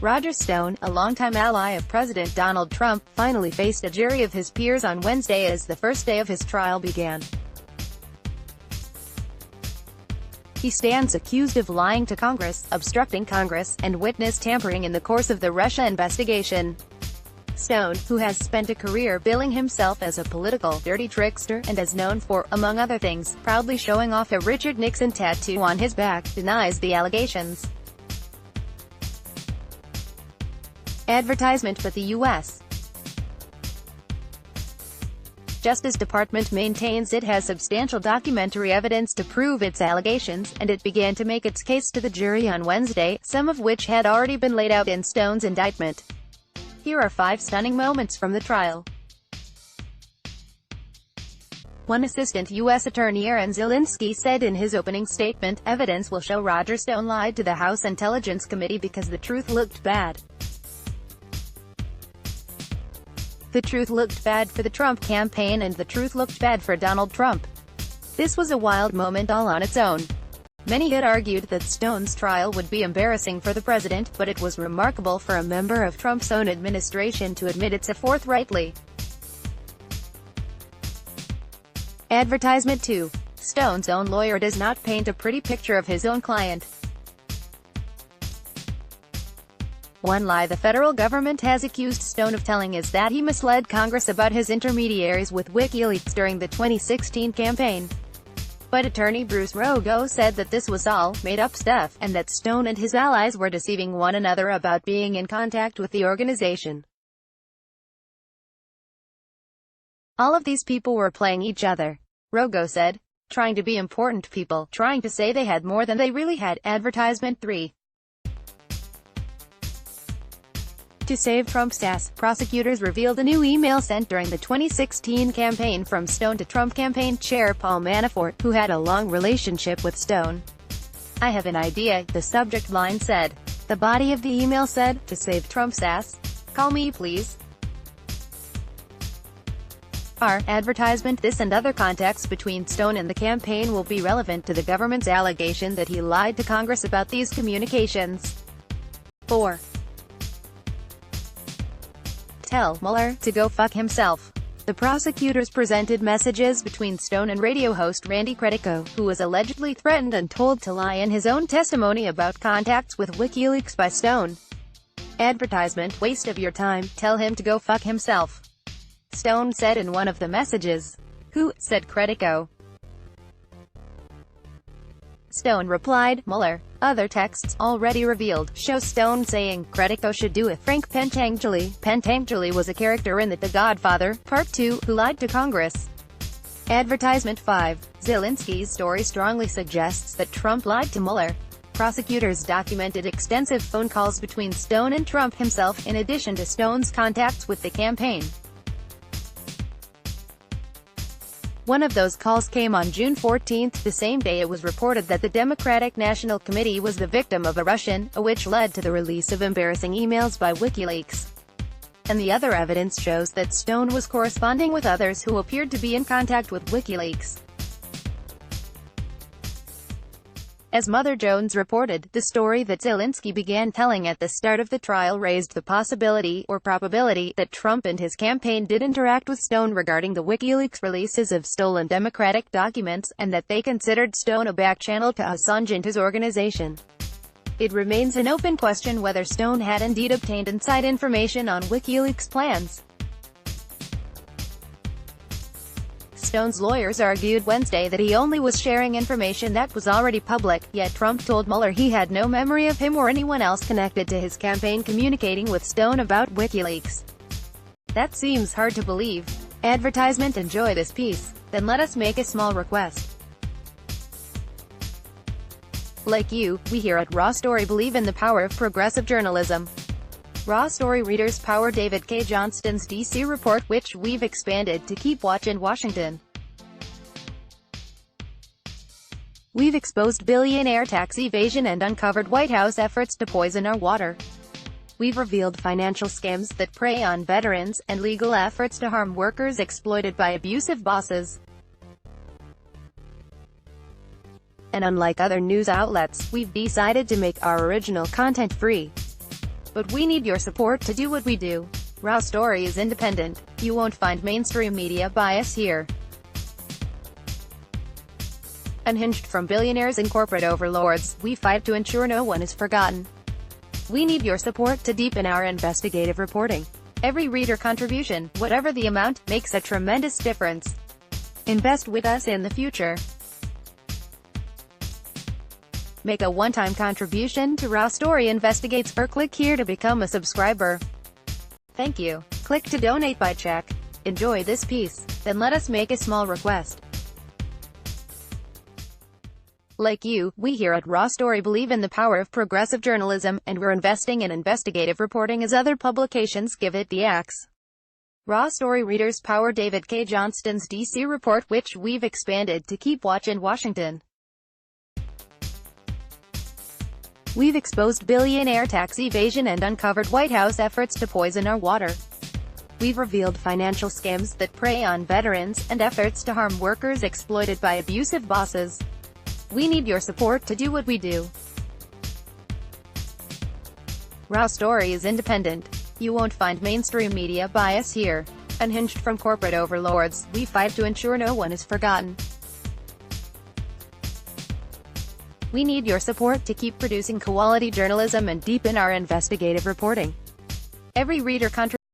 Roger Stone, a longtime ally of President Donald Trump, finally faced a jury of his peers on Wednesday as the first day of his trial began. He stands accused of lying to Congress, obstructing Congress, and witness tampering in the course of the Russia investigation. Stone, who has spent a career billing himself as a political dirty trickster and is known for, among other things, proudly showing off a Richard Nixon tattoo on his back, denies the allegations. Advertisement. But the U.S. Justice Department maintains it has substantial documentary evidence to prove its allegations, and it began to make its case to the jury on Wednesday, some of which had already been laid out in Stone's indictment. Here are 5 stunning moments from the trial. 1. Assistant U.S. Attorney Aaron Zielinski said in his opening statement, "Evidence will show Roger Stone lied to the House Intelligence Committee because the truth looked bad. The truth looked bad for the Trump campaign and the truth looked bad for Donald Trump." This was a wild moment all on its own. Many had argued that Stone's trial would be embarrassing for the president, but it was remarkable for a member of Trump's own administration to admit it so forthrightly. Advertisement. 2. Stone's own lawyer does not paint a pretty picture of his own client. One lie the federal government has accused Stone of telling is that he misled Congress about his intermediaries with WikiLeaks during the 2016 campaign. But attorney Bruce Rogo said that this was all made-up stuff, and that Stone and his allies were deceiving one another about being in contact with the organization. All of these people were playing each other, Rogo said. Trying to be important people, trying to say they had more than they really had. Advertisement. 3. To save Trump's ass, prosecutors revealed a new email sent during the 2016 campaign from Stone to Trump campaign chair Paul Manafort, who had a long relationship with Stone. "I have an idea," the subject line said. The body of the email said, "To save Trump's ass? Call me please." Our advertisement. This and other contacts between Stone and the campaign will be relevant to the government's allegation that he lied to Congress about these communications. 4. Tell Mueller to go fuck himself. The prosecutors presented messages between Stone and radio host Randy Credico, who was allegedly threatened and told to lie in his own testimony about contacts with WikiLeaks by Stone. Advertisement. Waste of your time, tell him to go fuck himself, Stone said in one of the messages. "Who?" said Credico. Stone replied, "Mueller." Other texts, already revealed, show Stone saying, "Credico should do it." Frank Pentangeli. Pentangeli was a character in The Godfather, Part 2, who lied to Congress. Advertisement. 5. Zielinski's story strongly suggests that Trump lied to Mueller. Prosecutors documented extensive phone calls between Stone and Trump himself, in addition to Stone's contacts with the campaign. One of those calls came on June 14, the same day it was reported that the Democratic National Committee was the victim of a Russian, which led to the release of embarrassing emails by WikiLeaks. And the other evidence shows that Stone was corresponding with others who appeared to be in contact with WikiLeaks. As Mother Jones reported, the story that Zielinski began telling at the start of the trial raised the possibility, or probability, that Trump and his campaign did interact with Stone regarding the WikiLeaks releases of stolen Democratic documents, and that they considered Stone a backchannel to Assange and his organization. It remains an open question whether Stone had indeed obtained inside information on WikiLeaks' plans. Stone's lawyers argued Wednesday that he only was sharing information that was already public, yet Trump told Mueller he had no memory of him or anyone else connected to his campaign communicating with Stone about WikiLeaks. That seems hard to believe. Advertisement. Enjoy this piece? Then let us make a small request. Like you, we here at Raw Story believe in the power of progressive journalism. Raw Story readers power David K. Johnston's D.C. report, which we've expanded to keep watch in Washington. We've exposed billionaire tax evasion and uncovered White House efforts to poison our water. We've revealed financial scams that prey on veterans, and legal efforts to harm workers exploited by abusive bosses. And unlike other news outlets, we've decided to make our original content free. but we need your support to do what we do. Raw Story is independent. You won't find mainstream media bias here. Unhinged from billionaires and corporate overlords, we fight to ensure no one is forgotten. We need your support to deepen our investigative reporting. Every reader contribution, whatever the amount, makes a tremendous difference. Invest with us in the future. Make a one-time contribution to Raw Story Investigates or click here to become a subscriber. Thank you. Click to donate by check. Enjoy this piece, then let us make a small request. Like you, we here at Raw Story believe in the power of progressive journalism, and we're investing in investigative reporting as other publications give it the axe. Raw Story readers power David K. Johnston's DC report, which we've expanded to Keep Watch in Washington. We've exposed billionaire tax evasion and uncovered White House efforts to poison our water. We've revealed financial scams that prey on veterans, and efforts to harm workers exploited by abusive bosses. We need your support to do what we do. Raw Story is independent. You won't find mainstream media bias here. Unhinged from corporate overlords, we fight to ensure no one is forgotten. We need your support to keep producing quality journalism and deepen our investigative reporting. Every reader contribution